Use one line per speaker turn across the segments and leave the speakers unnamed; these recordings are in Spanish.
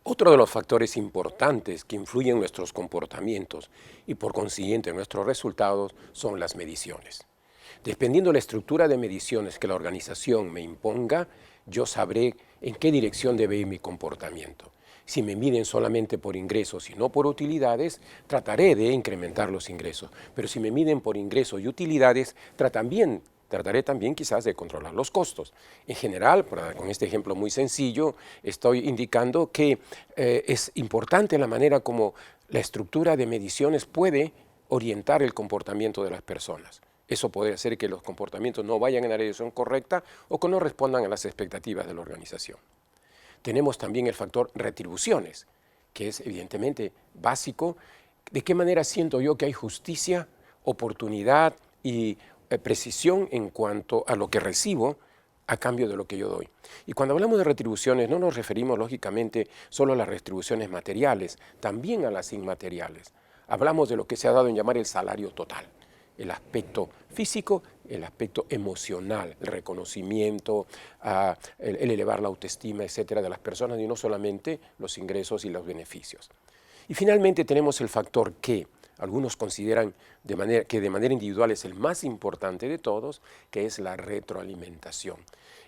Otro de los factores importantes que influyen en nuestros comportamientos y por consiguiente en nuestros resultados son las mediciones. Dependiendo de la estructura de mediciones que la organización me imponga, yo sabré en qué dirección debe ir mi comportamiento. Si me miden solamente por ingresos y no por utilidades, trataré de incrementar los ingresos. Pero si me miden por ingresos y utilidades, trataré también quizás de controlar los costos. En general, con este ejemplo muy sencillo, estoy indicando que es importante la manera como la estructura de mediciones puede orientar el comportamiento de las personas. Eso puede hacer que los comportamientos no vayan en la dirección correcta o que no respondan a las expectativas de la organización. Tenemos también el factor retribuciones, que es evidentemente básico. ¿De qué manera siento yo que hay justicia, oportunidad y precisión en cuanto a lo que recibo a cambio de lo que yo doy? Y cuando hablamos de retribuciones no nos referimos lógicamente solo a las retribuciones materiales, también a las inmateriales. Hablamos de lo que se ha dado en llamar el salario total. El aspecto físico, el aspecto emocional, el reconocimiento, el elevar la autoestima, etcétera, de las personas y no solamente los ingresos y los beneficios. Y finalmente tenemos el factor que algunos consideran que de manera individual es el más importante de todos, que es la retroalimentación.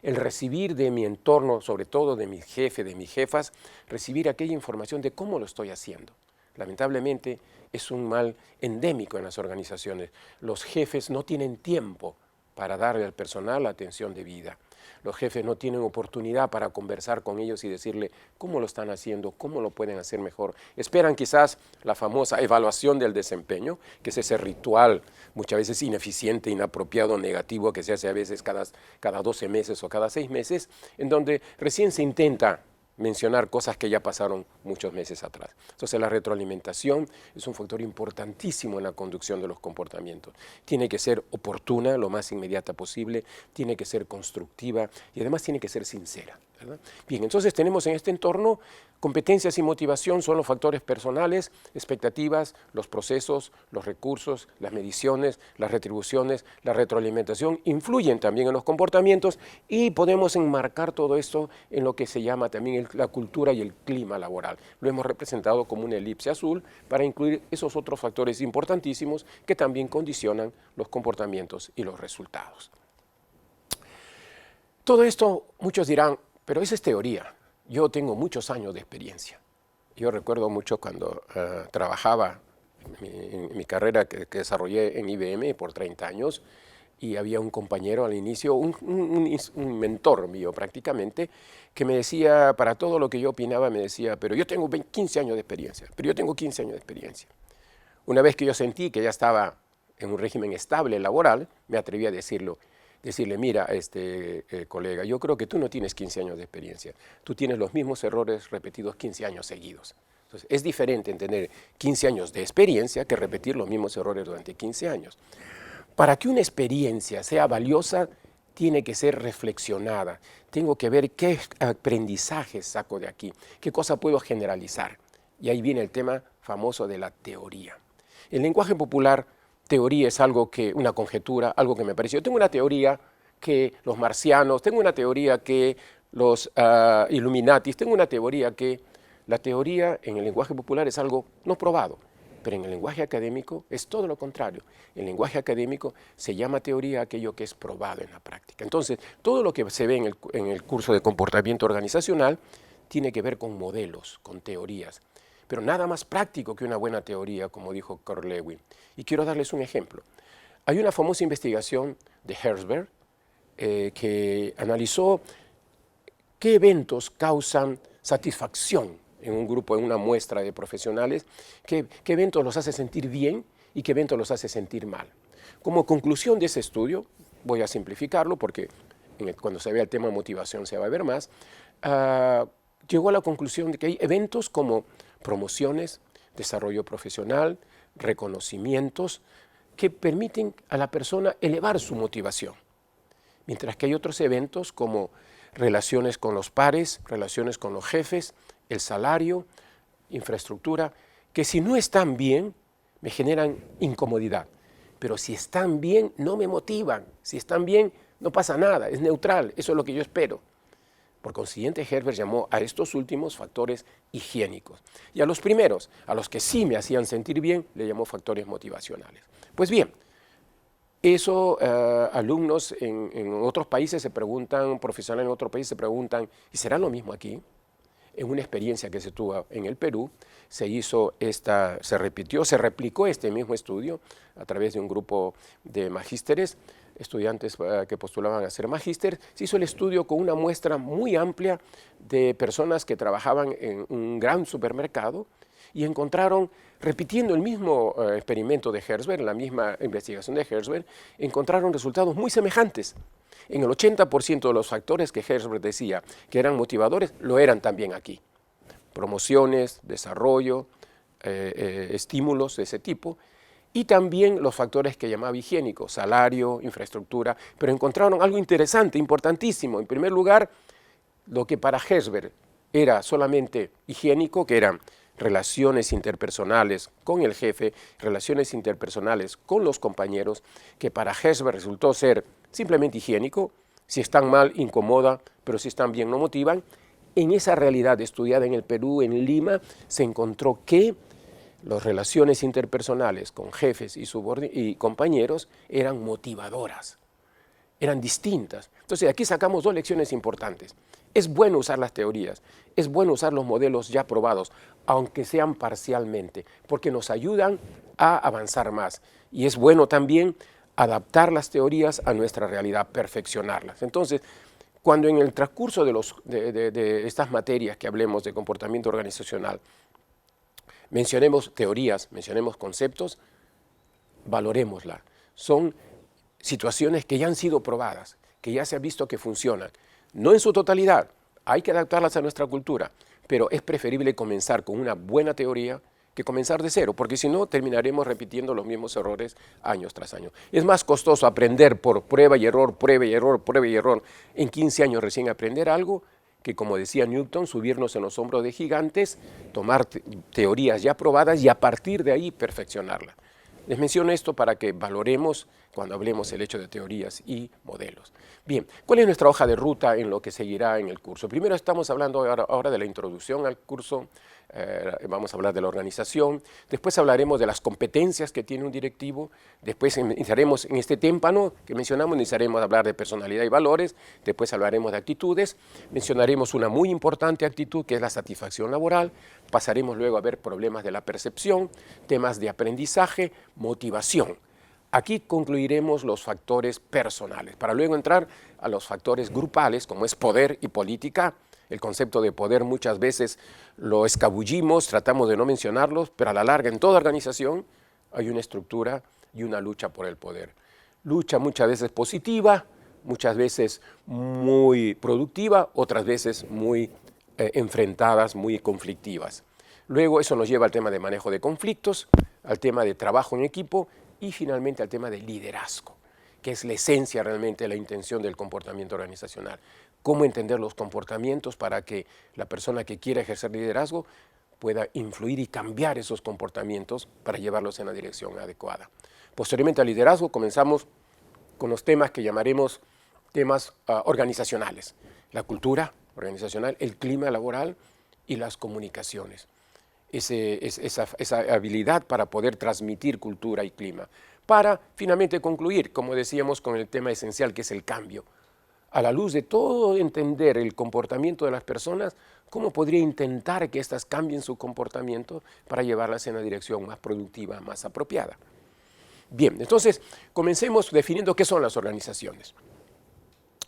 El recibir de mi entorno, sobre todo de mi jefe, de mis jefas, recibir aquella información de cómo lo estoy haciendo. Lamentablemente es un mal endémico en las organizaciones. Los jefes no tienen tiempo para darle al personal la atención debida. Los jefes no tienen oportunidad para conversar con ellos y decirle cómo lo están haciendo, cómo lo pueden hacer mejor. Esperan quizás la famosa evaluación del desempeño, que es ese ritual muchas veces ineficiente, inapropiado, negativo, que se hace a veces cada 12 meses o cada 6 meses, en donde recién se intenta mencionar cosas que ya pasaron muchos meses atrás. Entonces la retroalimentación es un factor importantísimo en la conducción de los comportamientos. Tiene que ser oportuna, lo más inmediata posible, tiene que ser constructiva y además tiene que ser sincera, ¿verdad? Bien, entonces tenemos en este entorno competencias y motivación son los factores personales, expectativas, los procesos, los recursos, las mediciones, las retribuciones, la retroalimentación influyen también en los comportamientos y podemos enmarcar todo esto en lo que se llama también la cultura y el clima laboral. Lo hemos representado como una elipse azul para incluir esos otros factores importantísimos que también condicionan los comportamientos y los resultados. Todo esto muchos dirán, pero esa es teoría. Yo tengo muchos años de experiencia. Yo recuerdo mucho cuando trabajaba en mi carrera que desarrollé en IBM por 30 años y había un compañero al inicio, un mentor mío prácticamente, que me decía, para todo lo que yo opinaba, me decía, pero yo tengo 15 años de experiencia, pero yo tengo 15 años de experiencia. Una vez que yo sentí que ya estaba en un régimen estable laboral, me atreví a decirle, mira, colega, yo creo que tú no tienes 15 años de experiencia, tú tienes los mismos errores repetidos 15 años seguidos. Entonces, es diferente en tener 15 años de experiencia que repetir los mismos errores durante 15 años. Para que una experiencia sea valiosa, tiene que ser reflexionada. Tengo que ver qué aprendizajes saco de aquí, qué cosa puedo generalizar. Y ahí viene el tema famoso de la teoría. El lenguaje popular, teoría es algo que, una conjetura, algo que me pareció. Tengo una teoría que los marcianos, tengo una teoría que los Illuminatis, tengo una teoría que la teoría en el lenguaje popular es algo no probado. Pero en el lenguaje académico es todo lo contrario. En el lenguaje académico se llama teoría aquello que es probado en la práctica. Entonces, todo lo que se ve en el curso de comportamiento organizacional tiene que ver con modelos, con teorías. Pero nada más práctico que una buena teoría, como dijo Carl Lewin. Y quiero darles un ejemplo. Hay una famosa investigación de Herzberg que analizó qué eventos causan satisfacción en un grupo, en una muestra de profesionales, qué eventos los hace sentir bien y qué eventos los hace sentir mal. Como conclusión de ese estudio, voy a simplificarlo porque cuando se vea el tema motivación se va a ver más, llegó a la conclusión de que hay eventos como promociones, desarrollo profesional, reconocimientos, que permiten a la persona elevar su motivación. Mientras que hay otros eventos como relaciones con los pares, relaciones con los jefes, el salario, infraestructura, que si no están bien, me generan incomodidad. Pero si están bien, no me motivan. Si están bien, no pasa nada, es neutral, eso es lo que yo espero. Por consiguiente, Herzberg llamó a estos últimos factores higiénicos. Y a los primeros, a los que sí me hacían sentir bien, le llamó factores motivacionales. Pues bien, eso alumnos en otros países se preguntan, profesionales en otros países se preguntan, ¿y será lo mismo aquí? En una experiencia que se tuvo en el Perú, se replicó este mismo estudio a través de un grupo de magísteres, estudiantes que postulaban a ser magíster. Se hizo el estudio con una muestra muy amplia de personas que trabajaban en un gran supermercado y encontraron, repitiendo el mismo experimento de Herzberg, la misma investigación de Herzberg, encontraron resultados muy semejantes. En el 80% de los factores que Herzberg decía que eran motivadores, lo eran también aquí. Promociones, desarrollo, estímulos de ese tipo, y también los factores que llamaba higiénicos, salario, infraestructura, pero encontraron algo interesante, importantísimo. En primer lugar, lo que para Herzberg era solamente higiénico, que eran relaciones interpersonales con el jefe, relaciones interpersonales con los compañeros, que para Herzberg resultó ser simplemente higiénico. Si están mal, incomoda, pero si están bien, no motivan. En esa realidad estudiada en el Perú, en Lima, se encontró que las relaciones interpersonales con jefes y compañeros eran motivadoras, eran distintas. Entonces, aquí sacamos dos lecciones importantes. Es bueno usar las teorías, es bueno usar los modelos ya probados, aunque sean parcialmente, porque nos ayudan a avanzar más. Y es bueno también adaptar las teorías a nuestra realidad, perfeccionarlas. Entonces, cuando en el transcurso de estas materias que hablemos de comportamiento organizacional, mencionemos teorías, mencionemos conceptos, valorémosla. Son situaciones que ya han sido probadas, que ya se ha visto que funcionan. No en su totalidad, hay que adaptarlas a nuestra cultura, pero es preferible comenzar con una buena teoría que comenzar de cero, porque si no terminaremos repitiendo los mismos errores años tras año. Es más costoso aprender por prueba y error, prueba y error, prueba y error, en 15 años recién aprender algo, que como decía Newton, subirnos en los hombros de gigantes, tomar teorías ya probadas y a partir de ahí perfeccionarlas. Les menciono esto para que valoremos cuando hablemos el hecho de teorías y modelos. Bien, ¿cuál es nuestra hoja de ruta en lo que seguirá en el curso? Primero estamos hablando ahora de la introducción al curso, vamos a hablar de la organización, después hablaremos de las competencias que tiene un directivo, después iniciaremos en este témpano que mencionamos, iniciaremos a hablar de personalidad y valores, después hablaremos de actitudes, mencionaremos una muy importante actitud que es la satisfacción laboral, pasaremos luego a ver problemas de la percepción, temas de aprendizaje, motivación. Aquí concluiremos los factores personales, para luego entrar a los factores grupales, como es poder y política. El concepto de poder muchas veces lo escabullimos, tratamos de no mencionarlos, pero a la larga en toda organización hay una estructura y una lucha por el poder. Lucha muchas veces positiva, muchas veces muy productiva, otras veces muy enfrentadas, muy conflictivas. Luego eso nos lleva al tema de manejo de conflictos, al tema de trabajo en equipo y finalmente al tema del liderazgo, que es la esencia realmente de la intención del comportamiento organizacional. Cómo entender los comportamientos para que la persona que quiera ejercer liderazgo pueda influir y cambiar esos comportamientos para llevarlos en la dirección adecuada. Posteriormente al liderazgo comenzamos con los temas que llamaremos temas organizacionales, la cultura organizacional, el clima laboral y las comunicaciones. Esa habilidad para poder transmitir cultura y clima, para finalmente concluir, como decíamos, con el tema esencial que es el cambio. A la luz de todo entender el comportamiento de las personas, ¿cómo podría intentar que éstas cambien su comportamiento para llevarlas en la dirección más productiva, más apropiada? Bien, entonces comencemos definiendo qué son las organizaciones.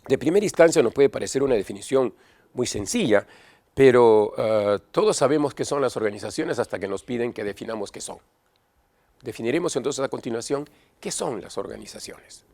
De primera instancia nos puede parecer una definición muy sencilla, pero todos sabemos qué son las organizaciones hasta que nos piden que definamos qué son. Definiremos entonces a continuación qué son las organizaciones.